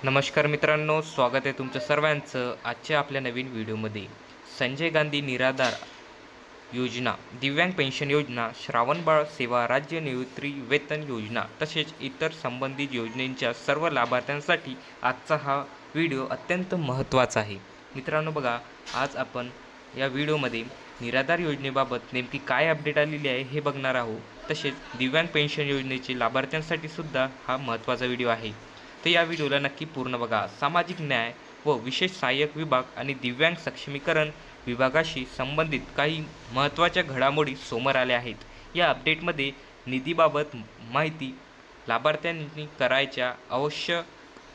नमस्कार मित्रांनो, स्वागत आहे तुमचं सर्वांचं आजच्या आपल्या नवीन व्हिडिओमध्ये. संजय गांधी निराधार योजना, दिव्यांग पेन्शन योजना, श्रावणबाळ सेवा, राज्य निवृत्ती वेतन योजना तसेच इतर संबंधित योजनेच्या सर्व लाभार्थ्यांसाठी आजचा हा व्हिडिओ अत्यंत महत्त्वाचा आहे. मित्रांनो बघा, आज आपण या व्हिडिओमध्ये निराधार योजनेबाबत नेमकी काय अपडेट आलेली आहे हे बघणार आहोत. तसेच दिव्यांग पेन्शन योजनेचे लाभार्थ्यांसाठी सुद्धा हा महत्त्वाचा व्हिडिओ आहे. तर या व्हिडिओला नक्की पूर्ण बघा. सामाजिक न्याय व विशेष सहाय्यक विभाग आणि दिव्यांग सक्षमीकरण विभागाशी संबंधित काही महत्त्वाच्या घडामोडी समोर आल्या आहेत. या अपडेटमध्ये निधीबाबत माहिती, लाभार्थ्यांनी करायच्या आवश्यक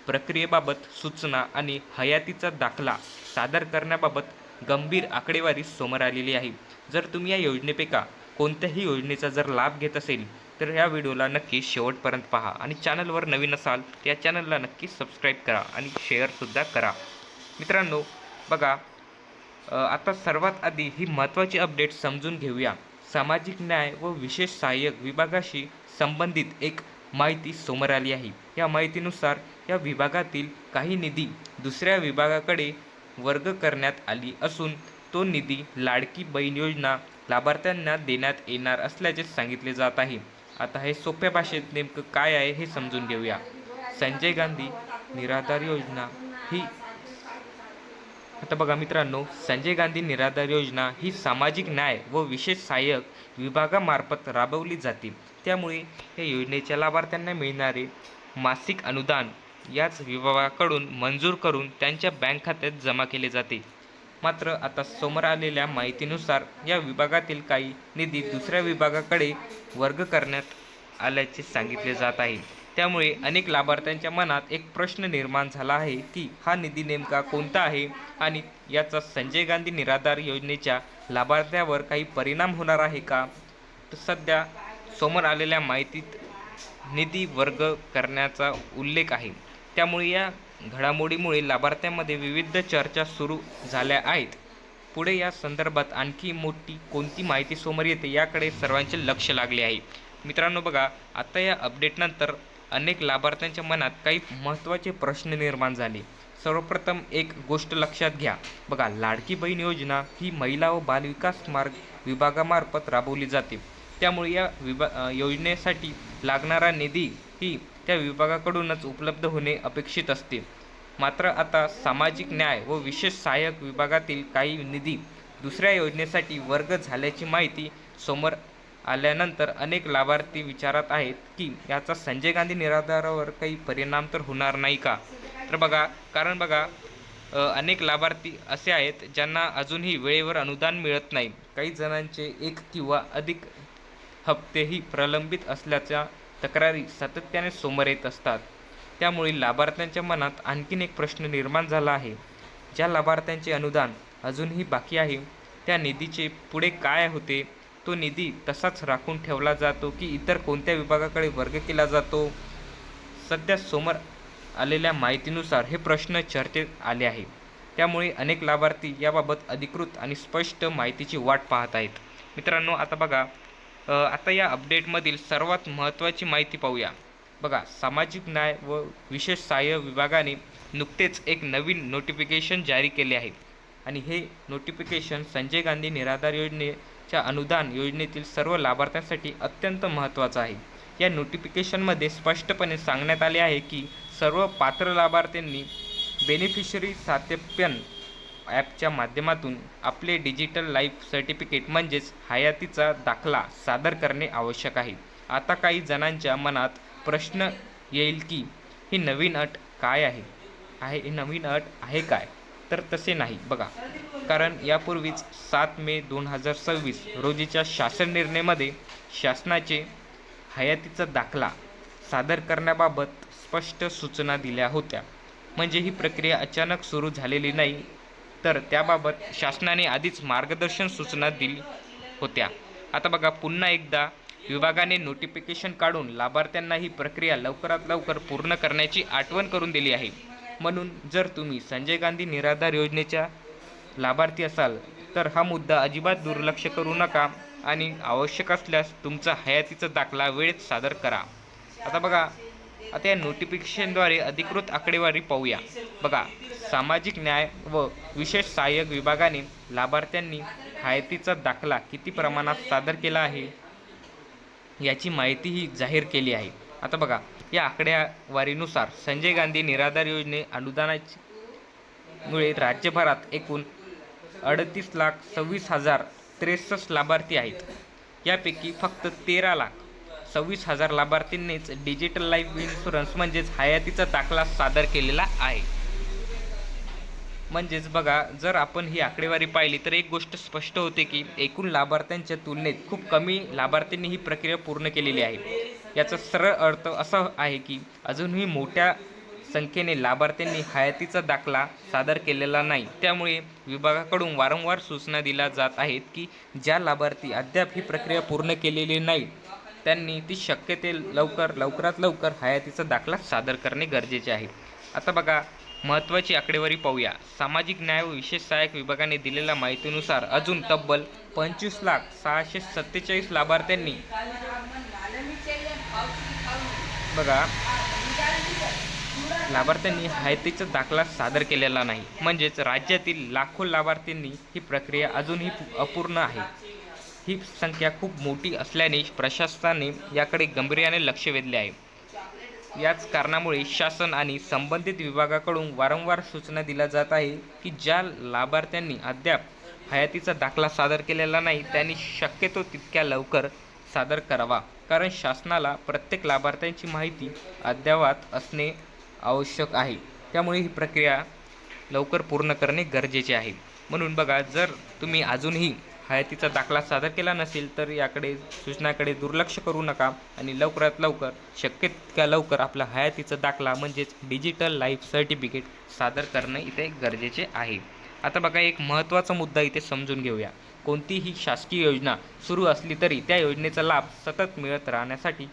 प्रक्रियेबाबत सूचना आणि हयातीचा दाखला सादर करण्याबाबत गंभीर आकडेवारी समोर आलेली आहे. जर तुम्ही या योजनेपैकी कोणत्याही योजनेचा जर लाभ घेत असेल तर या व्हिडिओला नक्की शेवटपर्यंत पहा आणि चॅनलवर नवीन असाल तर या चॅनलला नक्की सबस्क्राईब करा आणि शेअरसुद्धा करा. मित्रांनो बघा, आता सर्वात आधी ही महत्त्वाची अपडेट समजून घेऊया. सामाजिक न्याय व विशेष सहाय्यक विभागाशी संबंधित एक माहिती समोर आली आहे. या माहितीनुसार या विभागातील काही निधी दुसऱ्या विभागाकडे वर्ग करण्यात आली असून तो निधी लाडकी बहीण योजना लाभार्थ्यांना देण्यात येणार असल्याचे सांगितले जात आहे. आता हे सोप्या भाषेत नेमकं काय आहे हे समजून घेऊया. संजय गांधी निराधार योजना ही आता बघा मित्रांनो, संजय गांधी निराधार योजना ही सामाजिक न्याय व विशेष सहाय्यक विभागामार्फत राबवली जाते. त्यामुळे या योजनेच्या लाभार्थ्यांना मिळणारे मासिक अनुदान याच विभागाकडून मंजूर करून त्यांच्या बँक खात्यात जमा केले जाते. मात्र आता समोर आलेल्या माहितीनुसार या विभागातील काही निधी दुसऱ्या विभागाकडे वर्ग करण्यात आल्याचे सांगितले जात आहे. त्यामुळे अनेक लाभार्थ्यांच्या मनात एक प्रश्न निर्माण झाला आहे की हा निधी नेमका कोणता आहे आणि याचा संजय गांधी निराधार योजनेच्या लाभार्थ्यावर काही परिणाम होणार आहे का? तर सध्या समोर आलेल्या माहितीत निधी वर्ग करण्याचा उल्लेख आहे. त्यामुळे या घडामोडीमुळे लाभार्थ्यांमध्ये विविध चर्चा सुरू झाल्या आहेत. पुढे या संदर्भात आणखी मोठी कोणती माहिती समोर येते याकडे सर्वांचे लक्ष लागले आहे. मित्रांनो बघा, आता या अपडेटनंतर अनेक लाभार्थ्यांच्या मनात काही महत्त्वाचे प्रश्न निर्माण झाले. सर्वप्रथम एक गोष्ट लक्षात घ्या. बघा, लाडकी बहीण योजना ही महिला व बालविकास मार्ग विभागामार्फत राबवली जाते. त्यामुळे या योजनेसाठी लागणारा निधी ही त्या विभागाकडूनच उपलब्ध होणे अपेक्षित असते. मात्र आता सामाजिक न्याय व विशेष सहाय्यक विभागातील काही निधी दुसऱ्या योजनेसाठी वर्ग झाल्याची माहिती समोर आल्यानंतर अनेक लाभार्थी विचारत आहेत की याचा संजय गांधी निराधारावर काही परिणाम तर होणार नाही का? तर बघा, कारण बघा, अनेक लाभार्थी असे आहेत ज्यांना अजूनही वेळेवर अनुदान मिळत नाही. काही जणांचे एक किंवा अधिक हप्तेही प्रलंबित असल्याच्या तक्रारी सातत्याने समोर येत असतात. त्यामुळे लाभार्थ्यांच्या मनात आणखीन एक प्रश्न निर्माण झाला आहे. ज्या लाभार्थ्यांचे अनुदान अजूनही बाकी आहे त्या निधीचे पुढे काय होते? तो निधी तसाच राखून ठेवला जातो की इतर कोणत्या विभागाकडे वर्ग केला जातो? सध्या समोर आलेल्या माहितीनुसार हे प्रश्न चर्चेत आले आहे. त्यामुळे अनेक लाभार्थी याबाबत अधिकृत आणि स्पष्ट माहितीची वाट पाहत आहेत. मित्रांनो आता बघा, आता या अपडेटमधील सर्वात महत्त्वाची माहिती पाहूया. बघा, सामाजिक न्याय व विशेष सहाय्य विभागाने नुकतेच एक नवीन नोटिफिकेशन जारी केले आहे आणि हे नोटिफिकेशन संजय गांधी निराधार योजनेच्या अनुदान योजनेतील सर्व लाभार्थ्यांसाठी अत्यंत महत्त्वाचं आहे. या नोटिफिकेशनमध्ये स्पष्टपणे सांगण्यात आले आहे की सर्व पात्र लाभार्थ्यांनी बेनिफिशरी सत्यापन ॲपच्या माध्यमातून आपले डिजिटल लाईफ सर्टिफिकेट म्हणजेच हयातीचा दाखला सादर करणे आवश्यक आहे. आता काही जणांच्या मनात प्रश्न येईल की ही नवीन अट काय आहे? ही नवीन अट आहे काय? तर तसे नाही बघा, कारण यापूर्वीच 7 मे 2026 रोजीच्या शासन निर्णयामध्ये शासनाचे हयातीचा दाखला सादर करण्याबाबत स्पष्ट सूचना दिल्या होत्या. म्हणजे ही प्रक्रिया अचानक सुरू झालेली नाही, तर त्याबाबत शासनाने आधीच मार्गदर्शन सूचना दिली होत्या. आता बघा, पुन्हा एकदा विभागाने नोटिफिकेशन काढून लाभार्थ्यांना ही प्रक्रिया लवकरात लवकर पूर्ण करण्याची आठवण करून दिली आहे. म्हणून जर तुम्ही संजय गांधी निराधार योजनेच्या लाभार्थी असाल तर हा मुद्दा अजिबात दुर्लक्ष करू नका आणि आवश्यक असल्यास तुमचा हयातीचा दाखला वेळेत सादर करा. आता बघा, आता या नोटिफिकेशनद्वारे अधिकृत आकडेवारी पाहूया. बघा, सामाजिक न्याय व विशेष सहाय्यक विभागाने लाभार्थ्यांनी हयातीचा दाखला किती प्रमाणात सादर केला आहे याची माहितीही जाहीर केली आहे. आता बघा, या आकडेवारीनुसार संजय गांधी निराधार योजने अनुदानामुळे राज्यभरात एकूण 38,26,063 लाभार्थी आहेत. यापैकी फक्त 13,26,000 लाभार्थींनीच डिजिटल लाईफ इन्शुरन्स म्हणजेच हयातीचा दाखला सादर केलेला आहे. म्हणजेच बघा, जर आपण ही आकडेवारी पाहिली तर एक गोष्ट स्पष्ट होते की एकूण लाभार्थ्यांच्या तुलनेत खूप कमी लाभार्थ्यांनी ही प्रक्रिया पूर्ण केलेली आहे. याचा सरळ अर्थ असा आहे की अजूनही मोठ्या संख्येने लाभार्थ्यांनी हयातीचा दाखला सादर केलेला नाही. त्यामुळे विभागाकडून वारंवार सूचना दिल्या जात आहेत की ज्या लाभार्थी अद्याप ही प्रक्रिया पूर्ण केलेली नाही त्यांनी ती शक्य ते लवकरात लवकर हयातीचा दाखला सादर करणे गरजेचे आहे. आता बघा, महत्त्वाची आकडेवारी पाहूया. सामाजिक न्याय व विशेष सहाय्यक विभागाने दिलेल्या माहितीनुसार अजून तब्बल 25,647 लाभार्थ्यांनी हयातीचा दाखला सादर केलेला नाही. म्हणजेच राज्यातील लाखो लाभार्थ्यांनी ही प्रक्रिया अजूनही अपूर्ण आहे. ही संख्या खूप मोठी असल्याने प्रशासनाने याकडे गांभीर्याने लक्ष वेधले आहे. याच कारणामुळे शासन आणि संबंधित विभागाकडून वारंवार सूचना दिल्या जात आहे की ज्या लाभार्थ्यांनी अद्याप हयातीचा दाखला सादर केलेला नाही त्यांनी शक्यतो तितक्या लवकर सादर करावा. कारण शासनाला प्रत्येक लाभार्थ्यांची माहिती अद्ययावत असणे आवश्यक आहे. त्यामुळे ही प्रक्रिया लवकर पूर्ण करणे गरजेचे आहे. म्हणून बघा, जर तुम्ही अजूनही हयातीचा दाखला सादर केला नसेल तर याकडे सूचनाकडे दुर्लक्ष करू नका आणि लवकरात लवकर शक्य तितक्या लवकर आपला हयातीचा दाखला म्हणजेच डिजिटल लाईफ सर्टिफिकेट सादर करणे इथे गरजेचे आहे. आता बघा, एक महत्त्वाचा मुद्दा इथे समजून घेऊया. कोणतीही शासकीय योजना सुरू असली तरी त्या योजनेचा लाभ सतत मिळत राहण्यासाठी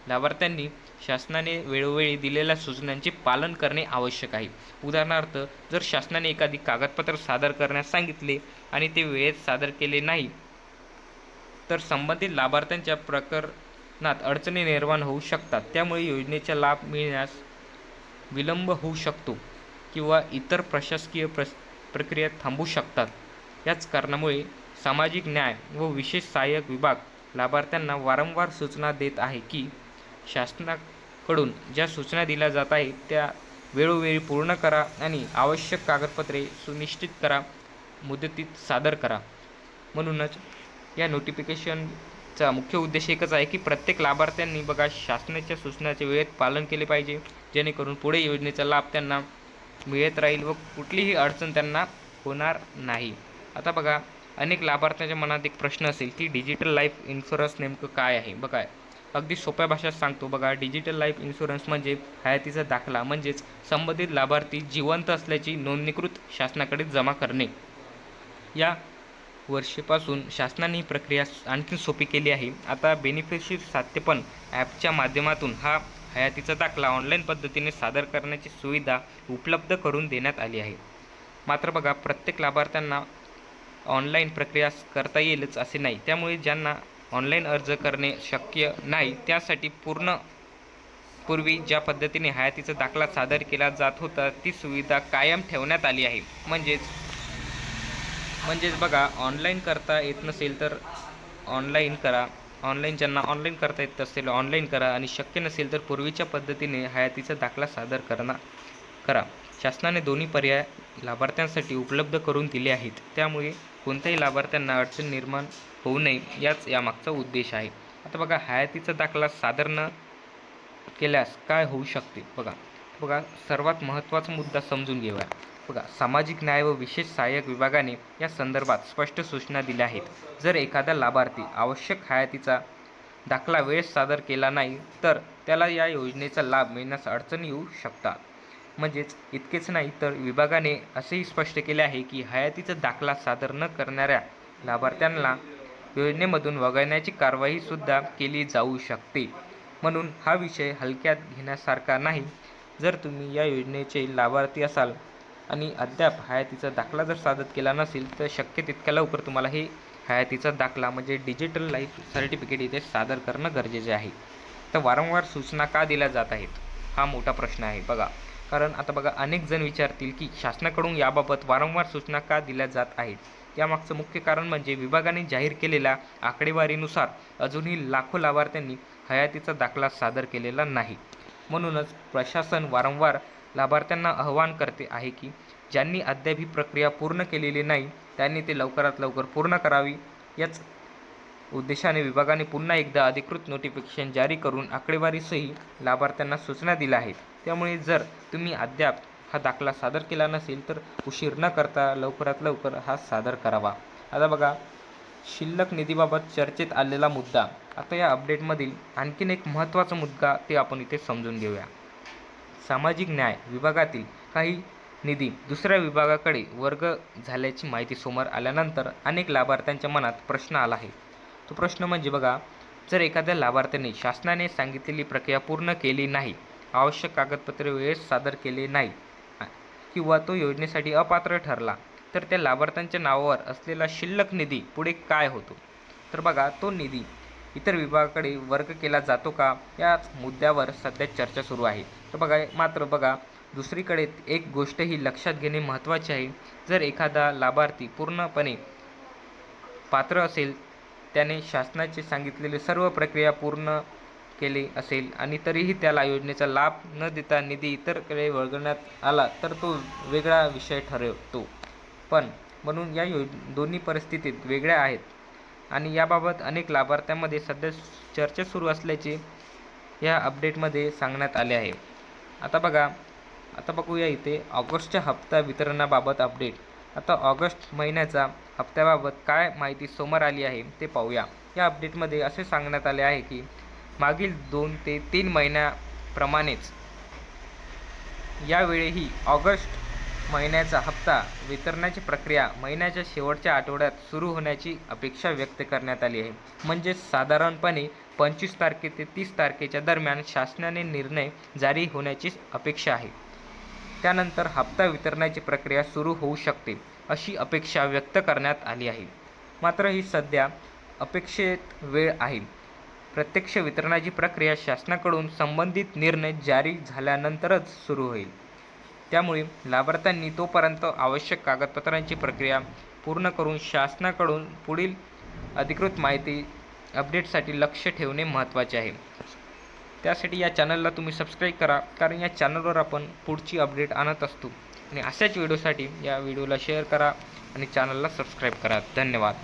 लाभार्थ्यांनी शासनाने वेळोवेळी दिलेल्या सूचनांचे पालन करणे आवश्यक आहे. उदाहरणार्थ, जर शासनाने एखादी कागदपत्र सादर करण्यास सांगितले आणि ते वेळेत सादर केले नाही तर संबंधित लाभार्थ्यांच्या प्रकरणात अडचणी निर्माण होऊ शकतात. त्यामुळे योजनेचा लाभ मिळण्यास विलंब होऊ शकतो किंवा इतर प्रशासकीय प्रक्रिया थांबू शकतात. याच कारणामुळे सामाजिक न्याय व विशेष सहाय्यक विभाग लाभार्थ्यांना वारंवार सूचना देत आहे की शासनाकडून ज्या सूचना दिल्या जात आहेत त्या वेळोवेळी पूर्ण करा आणि आवश्यक कागदपत्रे सुनिश्चित करा, मुदतीत सादर करा. म्हणूनच या नोटिफिकेशनचा मुख्य उद्देश एकच आहे की प्रत्येक लाभार्थ्यांनी बघा शासनाच्या सूचनाचे वेळेत पालन केले पाहिजे, जेणेकरून पुढे योजनेचा लाभ त्यांना मिळत राहील व कुठलीही अडचण त्यांना होणार नाही. आता बघा, अनेक लाभार्थ्यांच्या मनात एक प्रश्न असेल की डिजिटल लाईफ इन्शुरन्स नेमकं काय आहे. बघा, अगदी सोप्या भाषेत सांगतो. बघा, डिजिटल लाईफ इन्शुरन्स म्हणजे हयातीचा दाखला म्हणजेच संबंधित लाभार्थी जिवंत असल्याची नोंदणीकृत शासनाकडे जमा करणे. या वर्षीपासून शासनाने ही प्रक्रिया आणखी सोपी केली आहे. आता बेनिफिशरी सात्यपन ॲपच्या माध्यमातून हा हयातीचा दाखला ऑनलाईन पद्धतीने सादर करण्याची सुविधा उपलब्ध करून देण्यात आली आहे. मात्र बघा, प्रत्येक लाभार्थ्यांना ऑनलाईन प्रक्रिया करता येईलच असे नाही. त्यामुळे ज्यांना ऑनलाईन अर्ज करणे शक्य नाही त्यासाठी पूर्वी ज्या पद्धतीने हयातीचा दाखला सादर केला जात होता ती सुविधा कायम ठेवण्यात आली आहे. म्हणजेच बघा, ऑनलाईन करता येत नसेल तर ऑनलाईन करा, ज्यांना ऑनलाईन करता येत असेल ऑनलाईन करा आणि शक्य नसेल तर पूर्वीच्या पद्धतीने हयातीचा दाखला सादर करा. शासनाने दोन्ही पर्याय लाभार्थ्यांसाठी उपलब्ध करून दिले आहेत. त्यामुळे कोणत्याही लाभार्थ्यांना अडचण निर्माण होऊ नये याच यामागचा उद्देश आहे. आता बघा, हयातीचा दाखला सादर न केल्यास काय होऊ शकते. बघा, सर्वात महत्त्वाचा मुद्दा समजून घेऊया. बघा, सामाजिक न्याय व विशेष सहाय्यक विभागाने या संदर्भात स्पष्ट सूचना दिल्या आहेत. जर एखादा लाभार्थी आवश्यक हयातीचा दाखला वेळेस सादर केला नाही तर त्याला या योजनेचा लाभ मिळण्यास अडचणी येऊ शकतात. म्हणजेच इतकेच नाही तर विभागाने असेही स्पष्ट केले आहे की हयातीचा दाखला सादर न करणाऱ्या लाभार्थ्यांना योजनेमधून वगळण्याची कारवाईसुद्धा केली जाऊ शकते. म्हणून हा विषय हलक्यात घेण्यासारखा नाही. जर तुम्ही या योजनेचे लाभार्थी असाल आणि अद्याप हयातीचा दाखला जर सादर केला नसेल तर शक्य तितक्या लवकर तुम्हाला हे हयातीचा दाखला म्हणजे डिजिटल लाईफ सर्टिफिकेट इथे सादर करणं गरजेचे आहे. तर वारंवार सूचना का दिल्या जात आहेत. हा मोठा प्रश्न आहे बघा. कारण आता बघा अनेक जण विचारतील की शासनाकडून याबाबत वारंवार सूचना का दिल्या जात आहेत. यामागचं मुख्य कारण म्हणजे विभागाने जाहीर केलेल्या आकडेवारीनुसार अजूनही लाखो लाभार्थ्यांनी हयातीचा दाखला सादर केलेला नाही. म्हणूनच प्रशासन वारंवार लाभार्थ्यांना आवाहन करते आहे की ज्यांनी अद्याप ही प्रक्रिया पूर्ण केलेली नाही त्यांनी ते लवकरात लवकर पूर्ण करावी. याच उद्देशाने विभागाने पुन्हा एकदा अधिकृत नोटिफिकेशन जारी करून आकडेवारीसही लाभार्थ्यांना सूचना दिल्या आहेत. त्यामुळे जर तुम्ही अद्याप हा दाखला सादर केला नसेल तर उशीर न करता लवकरात लवकर हा सादर करावा. आता बघा शिल्लक निधीबाबत चर्चेत आलेला मुद्दा. आता या अपडेटमधील आणखीन एक महत्त्वाचा मुद्दा ते आपण इथे समजून घेऊया. सामाजिक न्याय विभागातील काही निधी दुसऱ्या विभागाकडे वर्ग झाल्याची माहिती समोर आल्यानंतर अनेक लाभार्थ्यांच्या मनात प्रश्न आला आहे. तो प्रश्न म्हणजे बघा, जर एखाद्या लाभार्थ्याने शासनाने सांगितलेली प्रक्रिया पूर्ण केली नाही, आवश्यक कागदपत्रे वेळेस सादर केले नाही किंवा तो योजनेसाठी अपात्र ठरला तर त्या लाभार्थ्यांच्या नावावर असलेला शिल्लक निधी पुढे काय होतो. तर बघा तो निधी इतर विभागाकडे वर्ग केला जातो का, याच मुद्द्यावर सध्या चर्चा सुरू आहे. तर मात्र बघा दुसरीकडे एक गोष्ट ही लक्षात घेणे महत्त्वाचे आहे. जर एखादा लाभार्थी पूर्णपणे पात्र असेल, त्याने शासनाचे सांगितलेले सर्व प्रक्रिया पूर्ण केले असेल आणि तरीही त्याला योजनेचा लाभ न देता निधी इतरकडे वळवण्यात आला तर तो वेगळा विषय ठरतो. पण म्हणून या दोन्ही परिस्थितीत वेगळ्या आहेत आणि याबाबत अनेक लाभार्थ्यांमध्ये सध्या चर्चा सुरू असल्याचे या अपडेटमध्ये सांगण्यात आले आहे. आता बघूया इथे ऑगस्टच्या हप्ता वितरणाबाबत अपडेट. आता ऑगस्ट महिन्याचा हप्त्याबाबत काय माहिती समोर आली आहे ते पाहूया. या अपडेटमध्ये असे सांगण्यात आले आहे की मागील 2 ते 3 महिन्याप्रमाणेच यावेळीही ऑगस्ट महिन्याचा हप्ता वितरणाची प्रक्रिया महिन्याच्या शेवटच्या आठवड्यात सुरू होण्याची अपेक्षा व्यक्त करण्यात आली आहे. म्हणजे साधारणपणे 25 तारखे ते 30 तारखेच्या दरम्यान शासनाने निर्णय जारी होण्याची अपेक्षा आहे. त्यानंतर हप्ता वितरणाची प्रक्रिया सुरू होऊ शकते अशी अपेक्षा व्यक्त करण्यात आली आहे. मात्र ही सध्या अपेक्षित वेळ आहे. प्रत्यक्ष वितरणाची प्रक्रिया शासनाकडून संबंधित निर्णय जारी झाल्यानंतरच सुरू होईल. त्यामुळे लाभार्थ्यांनी तोपर्यंत आवश्यक कागदपत्रांची प्रक्रिया पूर्ण करून शासनाकडून पुढील अधिकृत माहिती अपडेटसाठी लक्ष ठेवणे महत्त्वाचे आहे. त्यासाठी या चॅनलला तुम्ही सबस्क्राईब करा, कारण या चॅनलवर आपण पुढची अपडेट आणत असतो. आणि अशाच व्हिडिओसाठी या व्हिडिओला शेअर करा आणि चॅनलला सबस्क्राईब करा. धन्यवाद.